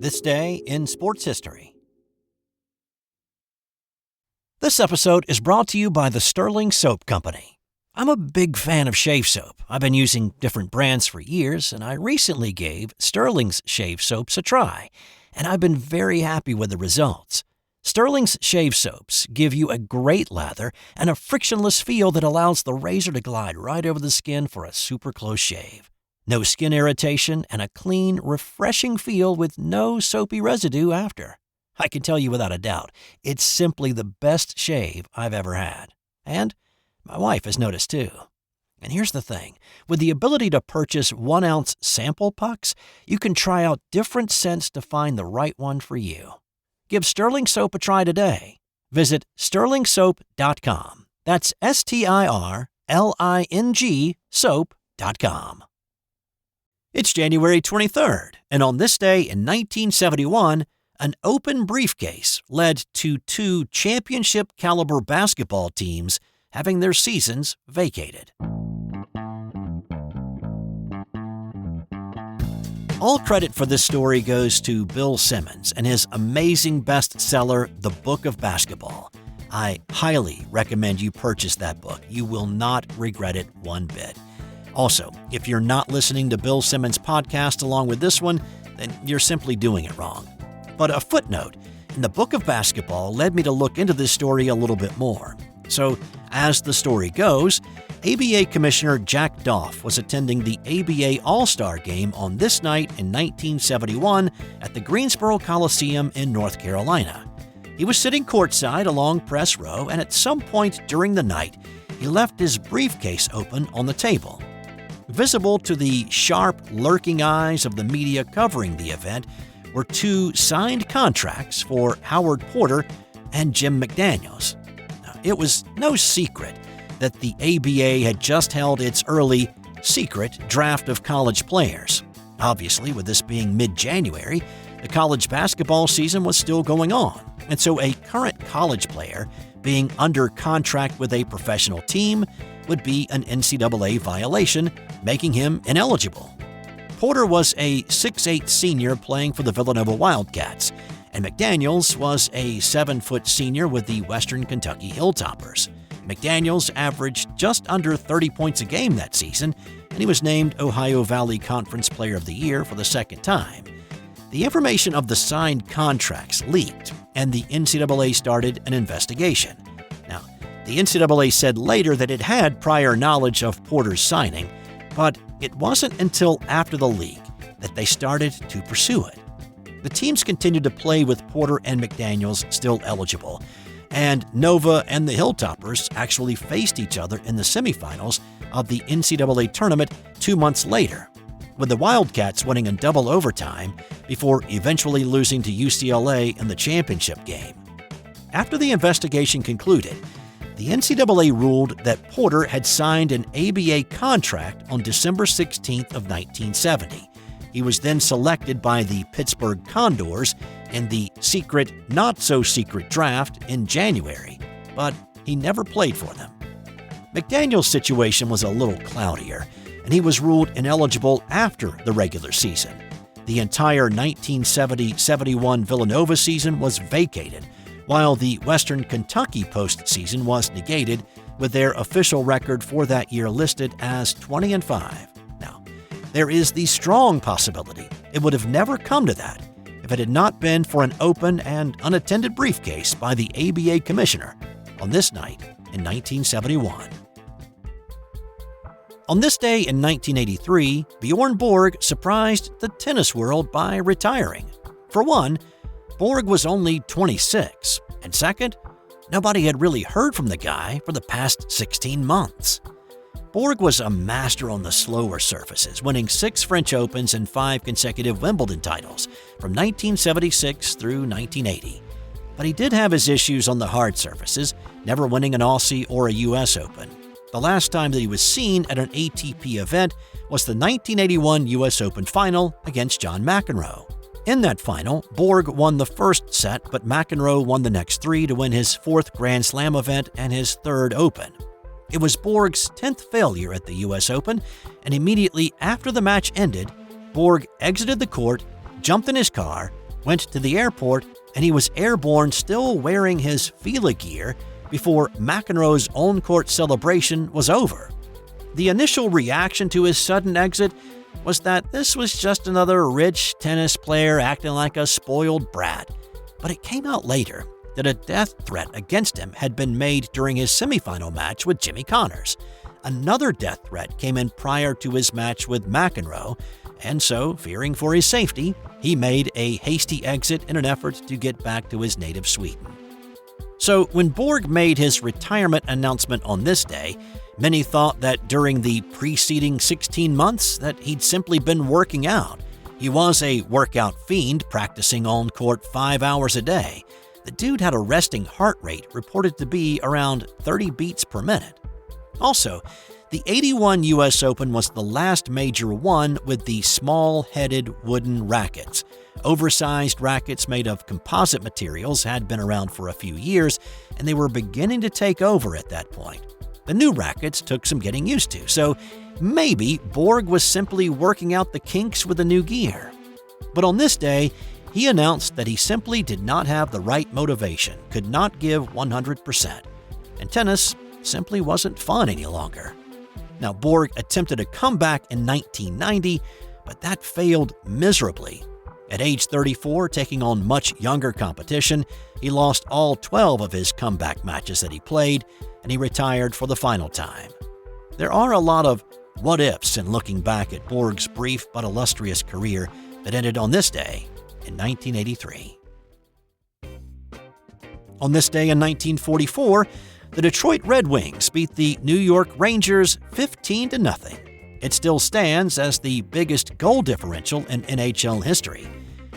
This day in sports history. This episode is brought to you by the Sterling Soap Company. I'm a big fan of shave soap. I've been using different brands for years, and I recently gave Sterling's shave soaps a try, and I've been very happy with the results. Sterling's shave soaps give you a great lather and a frictionless feel that allows the razor to glide right over the skin for a super close shave. No skin irritation and a clean, refreshing feel with no soapy residue after. I can tell you without a doubt, it's simply the best shave I've ever had. And my wife has noticed too. And here's the thing. With the ability to purchase 1-ounce sample pucks, you can try out different scents to find the right one for you. Give Sterling Soap a try today. Visit sterlingsoap.com. That's STIRLING soap.com. It's January 23rd, and on this day in 1971, an open briefcase led to 2 championship-caliber basketball teams having their seasons vacated. All credit for this story goes to Bill Simmons and his amazing bestseller, The Book of Basketball. I highly recommend you purchase that book. You will not regret it one bit. Also, if you're not listening to Bill Simmons' podcast along with this one, then you're simply doing it wrong. But a footnote in the Book of Basketball led me to look into this story a little bit more. So, as the story goes, ABA Commissioner Jack Dolph was attending the ABA All-Star Game on this night in 1971 at the Greensboro Coliseum in North Carolina. He was sitting courtside along press row, and at some point during the night, he left his briefcase open on the table. Visible to the sharp, lurking eyes of the media covering the event were 2 signed contracts for Howard Porter and Jim McDaniels. Now, it was no secret that the ABA had just held its early, secret draft of college players. Obviously, with this being mid-January, the college basketball season was still going on, and so a current college player being under contract with a professional team would be an NCAA violation, making him ineligible. Porter was a 6'8" senior playing for the Villanova Wildcats, and McDaniels was a 7-foot senior with the Western Kentucky Hilltoppers. McDaniels averaged just under 30 points a game that season, and he was named Ohio Valley Conference Player of the Year for the second time. The information of the signed contracts leaked, and the NCAA started an investigation. Now, the NCAA said later that it had prior knowledge of Porter's signing, but it wasn't until after the leak that they started to pursue it. The teams continued to play with Porter and McDaniels still eligible, and Nova and the Hilltoppers actually faced each other in the semifinals of the NCAA tournament 2 months later, with the Wildcats winning in double overtime before eventually losing to UCLA in the championship game. After the investigation concluded, the NCAA ruled that Porter had signed an ABA contract on December 16th of 1970. He was then selected by the Pittsburgh Condors in the secret, not-so-secret draft in January, but he never played for them. McDaniel's situation was a little cloudier, and he was ruled ineligible after the regular season. The entire 1970-71 Villanova season was vacated, while the Western Kentucky postseason was negated, with their official record for that year listed as 20-5. Now, there is the strong possibility it would have never come to that if it had not been for an open and unattended briefcase by the ABA commissioner on this night in 1971. On this day in 1983, Bjorn Borg surprised the tennis world by retiring. For one, Borg was only 26, and second, nobody had really heard from the guy for the past 16 months. Borg was a master on the slower surfaces, winning 6 French Opens and 5 consecutive Wimbledon titles from 1976 through 1980. But he did have his issues on the hard surfaces, never winning an Aussie or a US Open. The last time that he was seen at an ATP event was the 1981 US Open final against John McEnroe. In that final, Borg won the first set, but McEnroe won the next 3 to win his 4th Grand Slam event and his 3rd Open. It was Borg's 10th failure at the US Open, and immediately after the match ended, Borg exited the court, jumped in his car, went to the airport, and he was airborne still wearing his Fila gear before McEnroe's on-court celebration was over. The initial reaction to his sudden exit was that this was just another rich tennis player acting like a spoiled brat. But it came out later that a death threat against him had been made during his semifinal match with Jimmy Connors. Another death threat came in prior to his match with McEnroe, and so, fearing for his safety, he made a hasty exit in an effort to get back to his native Sweden. So, when Borg made his retirement announcement on this day, many thought that during the preceding 16 months that he'd simply been working out. He was a workout fiend, practicing on court 5 hours a day. The dude had a resting heart rate reported to be around 30 beats per minute. Also, the '81 U.S. Open was the last major one with the small-headed wooden rackets. Oversized rackets made of composite materials had been around for a few years, and they were beginning to take over at that point. The new rackets took some getting used to, so maybe Borg was simply working out the kinks with the new gear. But on this day, he announced that he simply did not have the right motivation, could not give 100%, and tennis simply wasn't fun any longer. Now, Borg attempted a comeback in 1990, but that failed miserably. At age 34, taking on much younger competition, he lost all 12 of his comeback matches that he played, and he retired for the final time. There are a lot of what-ifs in looking back at Borg's brief but illustrious career that ended on this day in 1983. On this day in 1944, the Detroit Red Wings beat the New York Rangers 15-0. It still stands as the biggest goal differential in NHL history.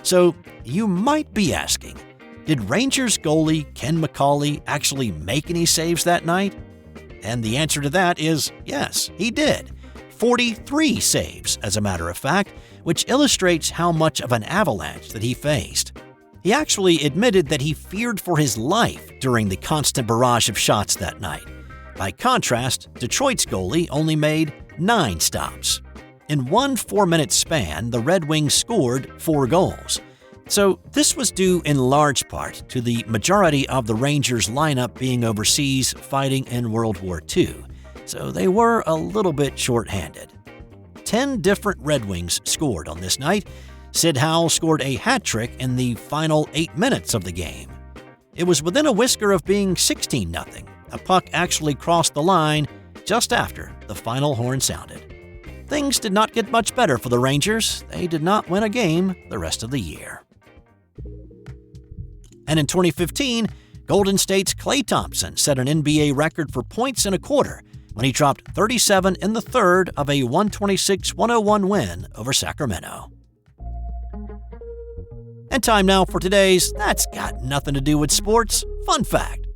So you might be asking, did Rangers goalie Ken McCauley actually make any saves that night? And the answer to that is yes, he did. 43 saves, as a matter of fact, which illustrates how much of an avalanche that he faced. He actually admitted that he feared for his life during the constant barrage of shots that night. By contrast, Detroit's goalie only made 9 stops. In one 4-minute span, the Red Wings scored 4 goals. So this was due in large part to the majority of the Rangers lineup being overseas fighting in World War II, so they were a little bit short-handed. 10 different Red Wings scored on this night. Sid Howe scored a hat trick in the final 8 minutes of the game. It was within a whisker of being 16-0. A puck actually crossed the line just after the final horn sounded. Things did not get much better for the Rangers. They did not win a game the rest of the year. And in 2015, Golden State's Klay Thompson set an NBA record for points in a quarter when he dropped 37 in the third of a 126-101 win over Sacramento. And time now for today's That's Got Nothing to Do with Sports fun fact.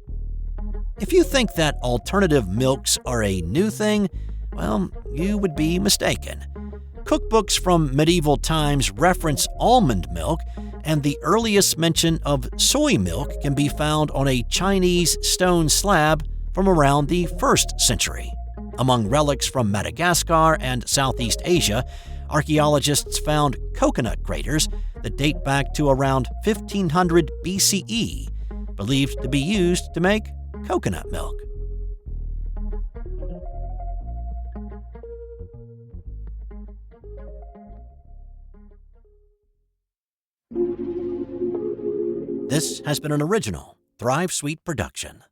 If you think that alternative milks are a new thing, well, you would be mistaken. Cookbooks from medieval times reference almond milk, and the earliest mention of soy milk can be found on a Chinese stone slab from around the 1st century. Among relics from Madagascar and Southeast Asia, archaeologists found coconut craters that date back to around 1500 BCE, believed to be used to make coconut milk. This has been an original Thrive Suite production.